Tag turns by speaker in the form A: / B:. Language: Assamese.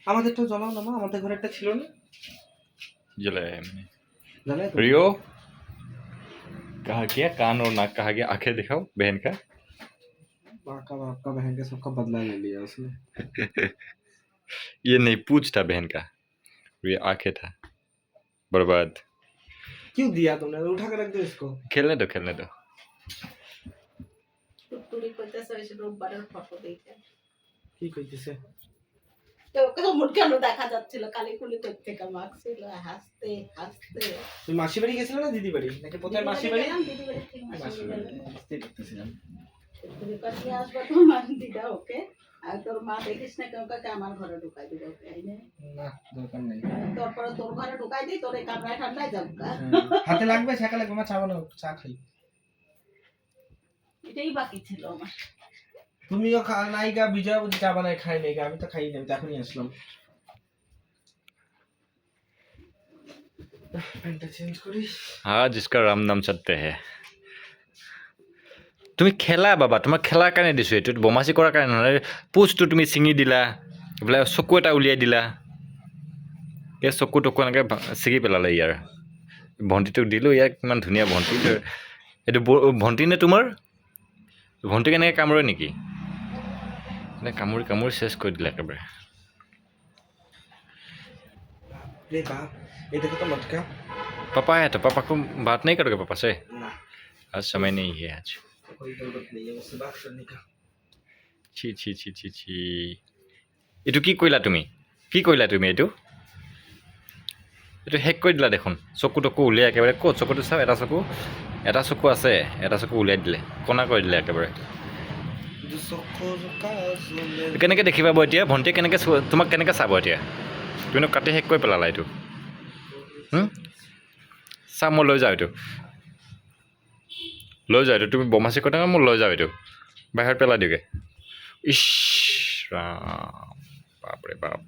A: আমাদেরটা জ্বালাও না মা, আমাদের ঘরে একটা ছিল না।
B: जलाया मैंने।
A: জ্বালায় তো।
B: रियो कहा गया कान और नाक कहा गया, आंखें दिखाओ बहन का।
A: बाका बाप का बहन के सबका बदला ले लिया उसने।
B: ये नहीं पूछ था बहन का, ये आंखें था। बर्बाद।
A: क्यों दिया तुमने? उठा के रख दो इसको।
B: खेलने दो खेलने दो।
C: টুকটুকি করতেছে ওই সে রোববারের ফটো দেখে
A: কি কইতেছে?
C: তো ওকে তো মুখ কেন দেখা যাচ্ছিল কালীকুলি থেকে মাখছিল হাসতে হাসতে
A: তুমি মাসি বাড়ি গেছিলে না দিদি বাড়ি, নাকি কোথায় মাসি বাড়ি?
C: দিদি বাড়ি থেকে
A: মাসি
C: মাসি
A: বাড়ি
C: বাড়ি
A: বুঝতেই পারতেছিলাম।
C: তুমি কাছে আসবে তোমার দিদা ওকে আর তোর মা দেখিস না কেউ কাকে আমার ঘরে ঢুকাই দিবে ওকে আইনে
A: না দরকার নেই।
C: তারপরে তোর ঘরে ঢুকাই দিই তোর এই কামড়ায় ঠান্ডায় যাবো
A: হাতে লাগবে, ছাকা লাগবে, মা চা বানাও, চা খাই।
C: এটাই বাকি ছিল আমার
A: তুমিও নাইগা, বিজয় বুঝি চা বানায় খাই নাই, আমি তো খাই নাই, আমি তো এখনই আসলাম। প্যান্টটা চেঞ্জ করিস।
B: हाँ जिसका राम नाम सत्य है। তুমি খেলা বাবা, তোমাক খেলাৰ কাৰণে দিছোঁ, এইটো বমাচি কৰাৰ কাৰণে নহয়। পুচটো তুমি ছিঙি দিলা, বোলে চকু এটা উলিয়াই দিলা, এই চকু টকু এনেকৈ ছিঙি পেলালে ইয়াৰ। ভণ্টিটোক দিলোঁ, ইয়াক ইমান ধুনীয়া ভণ্টি। এইটো ভণ্টি নে তোমাৰ? ভণ্টিক এনেকৈ কামুৰে নেকি? এনে কামুৰি কামুৰি চেচ কৰি দিলে একেবাৰে।
A: रे बाप, ये देखो तो मटका।
B: पापा है तो पापा को बात नहीं करोगे पापा से?
A: ना,
B: आज समय नहीं है आज।
A: कोई जरूरत नहीं है उससे बात करने का।
B: ছি ছি ছি ছি ছি, এইটো কি কৰিলা তুমি? কি কৰিলা তুমি? এইটো শেষ কৰি দিলা দেখোন। চকু টকু উলিয়াই একেবাৰে। ক'ত চকুটো চাওঁ, এটা চকু আছে, এটা চকু উলিয়াই দিলে, কণা কৰি দিলে একেবাৰে। কেনেকৈ দেখি পাব এতিয়া? ভণ্টিয়ে কেনেকৈ তোমাক কেনেকৈ চাব এতিয়া? তুমিনো কাটি শেষ কৰি পেলালা এইটো। চা, মই লৈ যাওঁ এইটো, তুমি বমাচি কথা মই লৈ যাওঁ এইটো, বাহিৰত পেলাই দিওঁগৈ। ইছ ৰাম, বাপৰে বাপ।